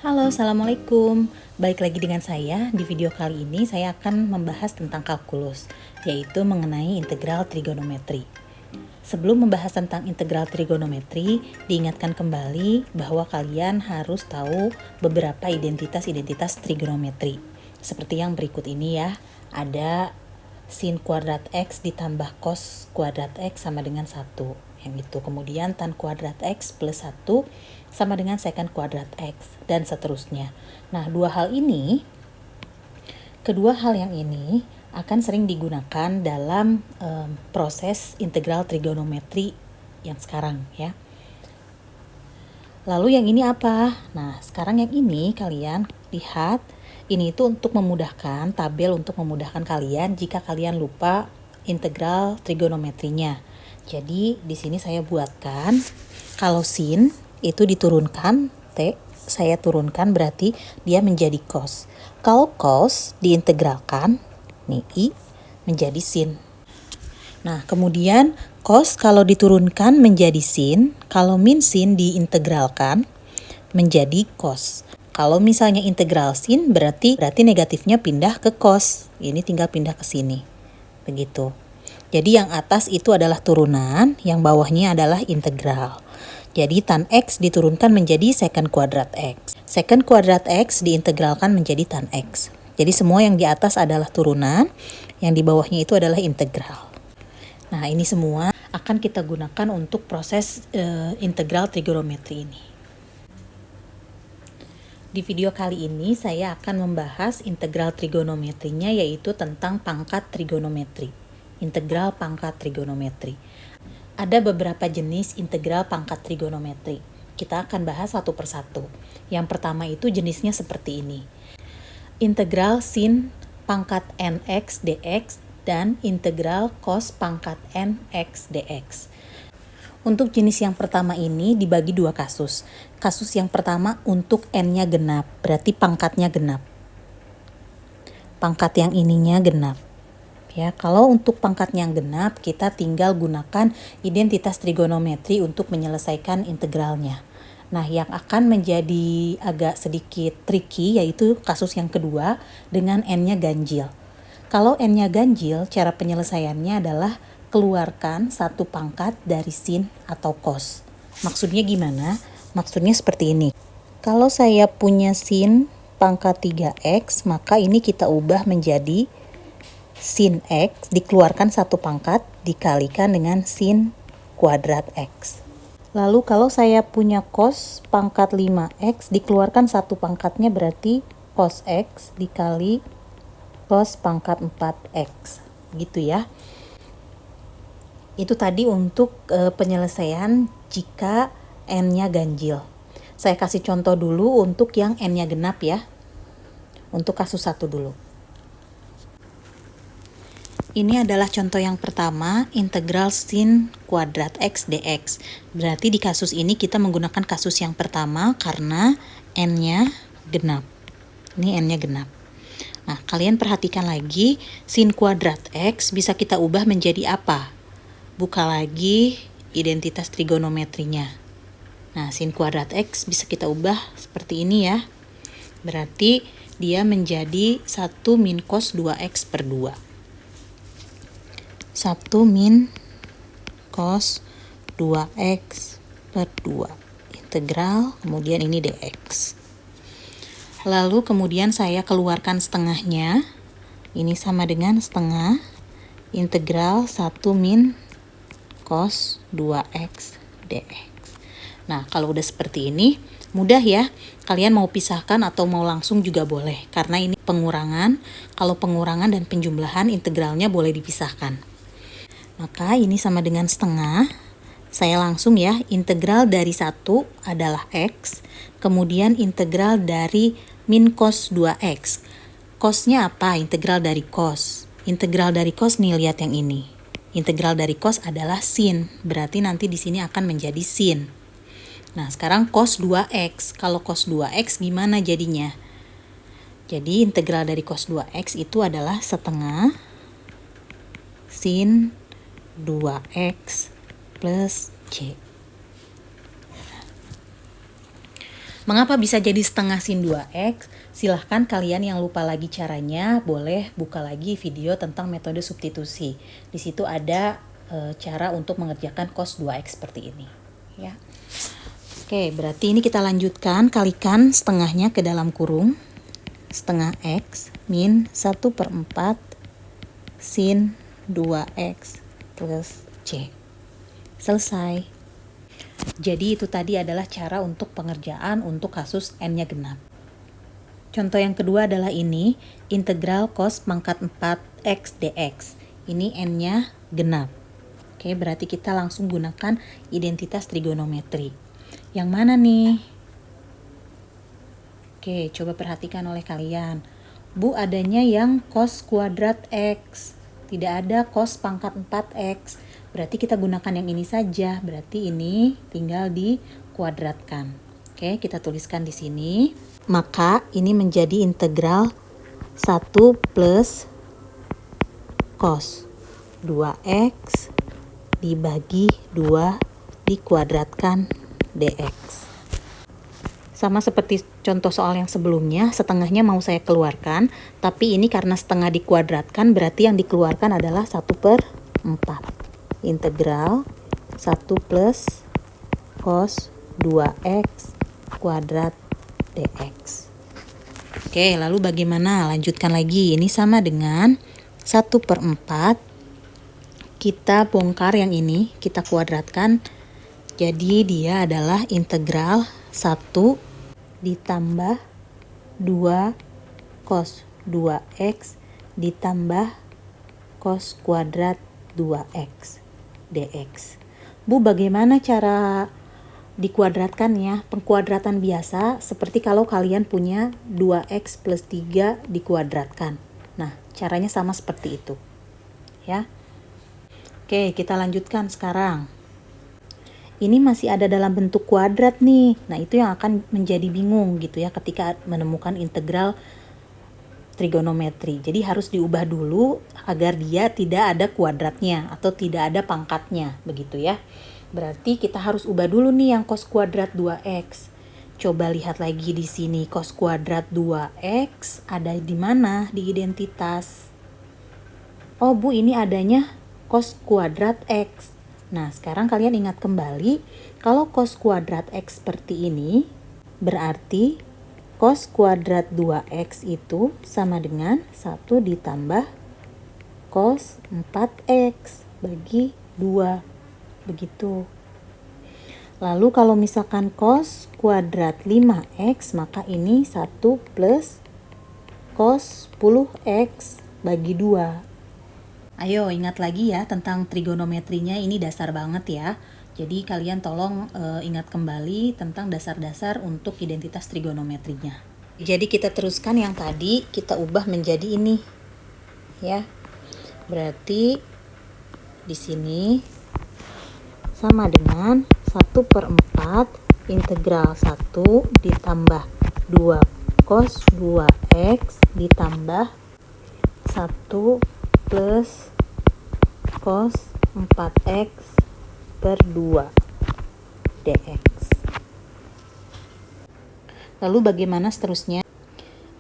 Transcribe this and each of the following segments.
Halo, Assalamualaikum. Baik lagi dengan saya. Di video kali ini saya akan membahas tentang kalkulus, yaitu mengenai integral trigonometri. Sebelum membahas tentang integral trigonometri, diingatkan kembali bahwa kalian harus tahu beberapa identitas-identitas trigonometri. Seperti yang berikut ini ya. Ada sin kuadrat X ditambah cos kuadrat X sama dengan 1. Yang itu kemudian tan kuadrat X plus 1 sama dengan secant kuadrat X dan seterusnya. Nah, kedua hal yang ini akan sering digunakan dalam proses integral trigonometri yang sekarang ya. Lalu yang ini apa? Nah, sekarang yang ini kalian lihat, ini itu untuk memudahkan tabel, untuk memudahkan kalian jika kalian lupa integral trigonometrinya. Jadi di sini saya buatkan kalau sin itu diturunkan, T saya turunkan berarti dia menjadi cos. Kalau cos diintegralkan, nih I menjadi sin. Nah, kemudian cos kalau diturunkan menjadi sin, kalau min sin diintegralkan menjadi cos. Kalau misalnya integral sin berarti negatifnya pindah ke cos. Ini tinggal pindah ke sini. Begitu. Jadi yang atas itu adalah turunan, yang bawahnya adalah integral. Jadi tan X diturunkan menjadi secant kuadrat X. Secant kuadrat X diintegralkan menjadi tan X. Jadi semua yang di atas adalah turunan, yang di bawahnya itu adalah integral. Nah, ini semua akan kita gunakan untuk proses integral trigonometri ini. Di video kali ini saya akan membahas integral trigonometrinya, yaitu tentang pangkat trigonometri. Integral pangkat trigonometri. Ada beberapa jenis integral pangkat trigonometri. Kita akan bahas satu persatu. Yang pertama itu jenisnya seperti ini. Integral sin pangkat nx dx dan integral cos pangkat nx dx. Untuk jenis yang pertama ini dibagi dua kasus. Kasus yang pertama untuk n-nya genap, berarti pangkatnya genap. Pangkat yang ininya genap. Ya, kalau untuk pangkatnya yang genap, kita tinggal gunakan identitas trigonometri untuk menyelesaikan integralnya. Nah, yang akan menjadi agak sedikit tricky yaitu kasus yang kedua dengan n-nya ganjil. Kalau n-nya ganjil, cara penyelesaiannya adalah keluarkan satu pangkat dari sin atau cos. Maksudnya gimana? Maksudnya seperti ini. Kalau saya punya sin pangkat 3x, maka ini kita ubah menjadi sin X, dikeluarkan satu pangkat, dikalikan dengan sin kuadrat X. Lalu kalau saya punya cos pangkat 5x, dikeluarkan satu pangkatnya berarti cos X dikali cos pangkat 4x. Gitu ya. Itu tadi untuk penyelesaian jika n-nya ganjil. Saya kasih contoh dulu untuk yang n-nya genap ya. Untuk kasus 1 dulu. Ini adalah contoh yang pertama, integral sin kuadrat X dx. Berarti di kasus ini kita menggunakan kasus yang pertama karena n-nya genap. Ini n-nya genap. Nah, kalian perhatikan lagi, sin kuadrat X bisa kita ubah menjadi apa? Buka lagi identitas trigonometrinya. Nah, sin kuadrat X bisa kita ubah seperti ini ya. Berarti dia menjadi 1 min cos 2x per 2. 1 min cos 2x per 2 integral, kemudian ini dx. Lalu kemudian saya keluarkan setengahnya, ini sama dengan setengah integral 1 min cos 2x dx. Nah, kalau udah seperti ini mudah ya, kalian mau pisahkan atau mau langsung juga boleh, karena ini pengurangan. Kalau pengurangan dan penjumlahan integralnya boleh dipisahkan. Maka ini sama dengan setengah. Saya langsung ya, integral dari 1 adalah x, kemudian integral dari min cos 2x. Cosnya apa? Integral dari cos. Integral dari cos nih, lihat yang ini. Integral dari cos adalah sin, berarti nanti di sini akan menjadi sin. Nah, sekarang cos 2x. Kalau cos 2x gimana jadinya? Jadi integral dari cos 2x itu adalah setengah sin 2x plus c. Mengapa bisa jadi setengah sin 2x? Silahkan kalian yang lupa lagi caranya, boleh buka lagi video tentang metode substitusi. Di situ ada cara untuk mengerjakan cos 2x seperti ini. Ya. Oke, berarti ini kita lanjutkan, kalikan setengahnya ke dalam kurung. Setengah x min 1/4 sin 2x plus c. Selesai. Jadi itu tadi adalah cara untuk pengerjaan untuk kasus n-nya genap. Contoh yang kedua adalah ini, integral cos pangkat 4x dx. Ini n-nya genap. Oke, berarti kita langsung gunakan identitas trigonometri. Yang mana nih? Oke, coba perhatikan oleh kalian. Bu, adanya yang cos kuadrat x. Tidak ada cos pangkat 4x. Berarti kita gunakan yang ini saja. Berarti ini tinggal dikuadratkan. Oke, kita tuliskan di sini. Maka ini menjadi integral 1 plus cos 2x dibagi 2 dikuadratkan dx. Sama seperti contoh soal yang sebelumnya, setengahnya mau saya keluarkan, tapi ini karena setengah dikuadratkan, berarti yang dikeluarkan adalah 1/4. Integral 1 plus cos 2x kuadrat dx. Oke, lalu bagaimana? Lanjutkan lagi. Ini sama dengan 1/4. Kita bongkar yang ini, kita kuadratkan. Jadi dia adalah integral 1 ditambah 2 cos 2x ditambah cos kuadrat 2x dx. Bu, bagaimana cara dikuadratkannya? Pengkuadratan biasa seperti kalau kalian punya 2x plus 3 dikuadratkan. Nah, caranya sama seperti itu. Ya. Oke, kita lanjutkan sekarang. Ini masih ada dalam bentuk kuadrat nih. Nah, itu yang akan menjadi bingung gitu ya ketika menemukan integral trigonometri. Jadi harus diubah dulu agar dia tidak ada kuadratnya atau tidak ada pangkatnya, begitu ya. Berarti kita harus ubah dulu nih yang cos kuadrat 2x. Coba lihat lagi di sini, cos kuadrat 2x ada di mana di identitas? Oh Bu, ini adanya cos kuadrat x. Nah, sekarang kalian ingat kembali, kalau cos kuadrat x seperti ini, berarti cos kuadrat 2x itu sama dengan 1 ditambah cos 4x bagi 2. Begitu. Lalu kalau misalkan cos kuadrat 5x, maka ini 1 plus cos 10x bagi 2. Ayo ingat lagi ya tentang trigonometrinya, ini dasar banget ya. Jadi kalian tolong ingat kembali tentang dasar-dasar untuk identitas trigonometrinya. Jadi kita teruskan yang tadi, kita ubah menjadi ini. Ya. Berarti di sini sama dengan 1/4 integral 1 ditambah 2 cos 2x ditambah 1 plus cos 4x per 2 dx. Lalu bagaimana seterusnya?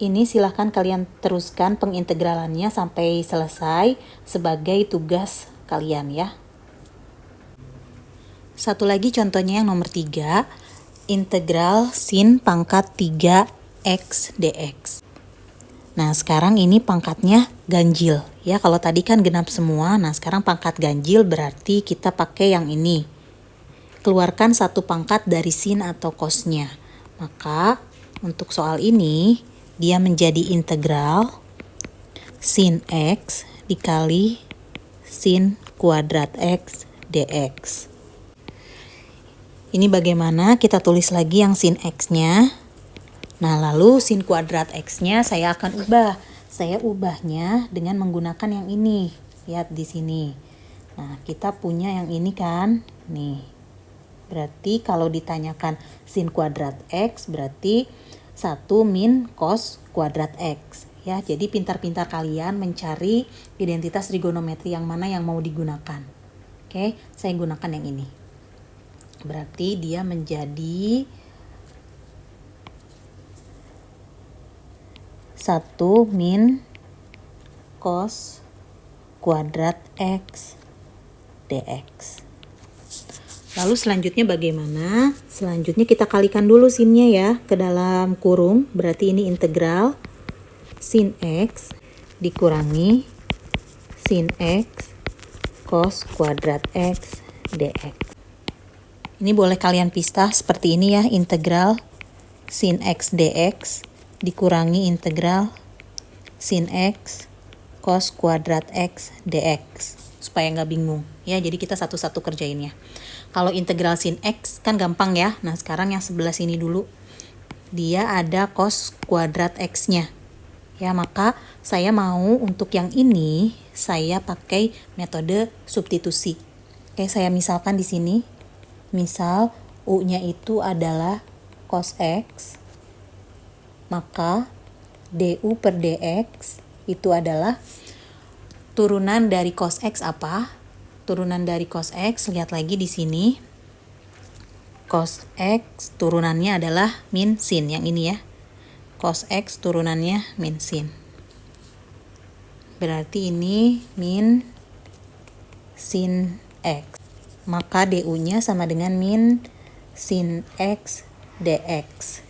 Ini silahkan kalian teruskan pengintegralannya sampai selesai sebagai tugas kalian ya. Satu lagi contohnya yang nomor 3, integral sin pangkat 3x dx. Nah, sekarang ini pangkatnya ganjil ya. Kalau tadi kan genap semua, nah sekarang pangkat ganjil berarti kita pakai yang ini. Keluarkan satu pangkat dari sin atau cosnya. Maka untuk soal ini dia menjadi integral sin x dikali sin kuadrat x dx. Ini bagaimana? Kita tulis lagi yang sin x-nya. Nah, lalu sin kuadrat x-nya saya akan ubah. Saya ubahnya dengan menggunakan yang ini. Lihat di sini. Nah, kita punya yang ini kan? Nih. Berarti kalau ditanyakan sin kuadrat x, berarti 1 min cos kuadrat x. Ya, jadi pintar-pintar kalian mencari identitas trigonometri yang mana yang mau digunakan. Oke, saya gunakan yang ini. Berarti dia menjadi 1 min cos kuadrat X dx. Lalu selanjutnya bagaimana? Selanjutnya kita kalikan dulu sinnya ya ke dalam kurung. Berarti ini integral sin X dikurangi sin X cos kuadrat X dx. Ini boleh kalian pisah seperti ini ya, integral sin X dx dikurangi integral sin X cos kuadrat X dx, supaya nggak bingung ya. Jadi kita satu-satu kerjainnya. Kalau integral sin X kan gampang ya. Nah sekarang yang sebelah sini dulu, dia ada cos kuadrat X-nya ya, maka saya mau untuk yang ini saya pakai metode substitusi. Oke, saya misalkan di sini, misal U-nya itu adalah cos X, maka du per dx itu adalah turunan dari cos X apa? Turunan dari cos X, lihat lagi di sini. Cos X turunannya adalah min sin, yang ini ya. Cos X turunannya min sin. Berarti ini min sin X. Maka du-nya sama dengan min sin X dx.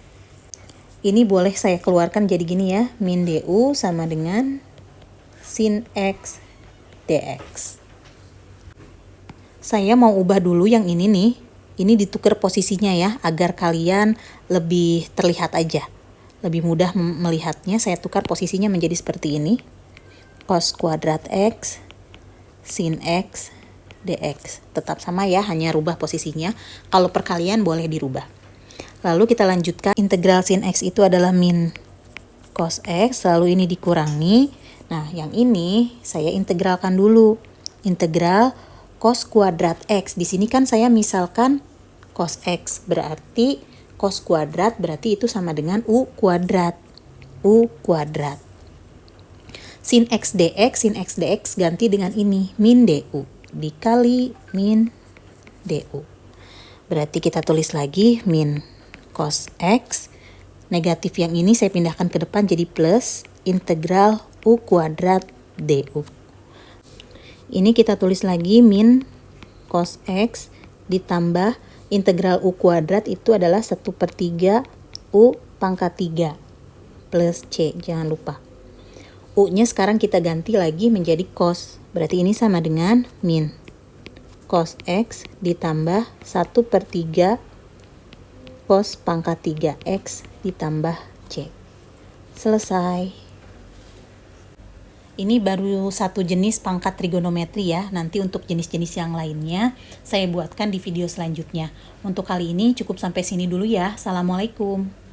Ini boleh saya keluarkan jadi gini ya. Min du sama dengan sin X dx. Saya mau ubah dulu yang ini nih. Ini ditukar posisinya ya, agar kalian lebih terlihat aja. Lebih mudah melihatnya, saya tukar posisinya menjadi seperti ini. Cos kuadrat X sin X dx. Tetap sama ya, hanya rubah posisinya. Kalau perkalian boleh dirubah. Lalu kita lanjutkan, integral sin X itu adalah min cos X, lalu ini dikurangi. Nah, yang ini saya integralkan dulu. Integral cos kuadrat X. Di sini kan saya misalkan cos X, berarti cos kuadrat berarti itu sama dengan U kuadrat. U kuadrat. Sin X dx ganti dengan ini, min du dikali min du. Berarti kita tulis lagi min cos X. Negatif yang ini saya pindahkan ke depan jadi plus integral U kuadrat du. Ini kita tulis lagi min cos X ditambah integral U kuadrat itu adalah 1/3 U pangkat 3 plus C, jangan lupa. U-nya sekarang kita ganti lagi menjadi cos. Berarti ini sama dengan min cos X ditambah 1/3 cos pangkat 3X ditambah C. Selesai. Ini baru satu jenis pangkat trigonometri ya. Nanti untuk jenis-jenis yang lainnya saya buatkan di video selanjutnya. Untuk kali ini cukup sampai sini dulu ya. Assalamualaikum.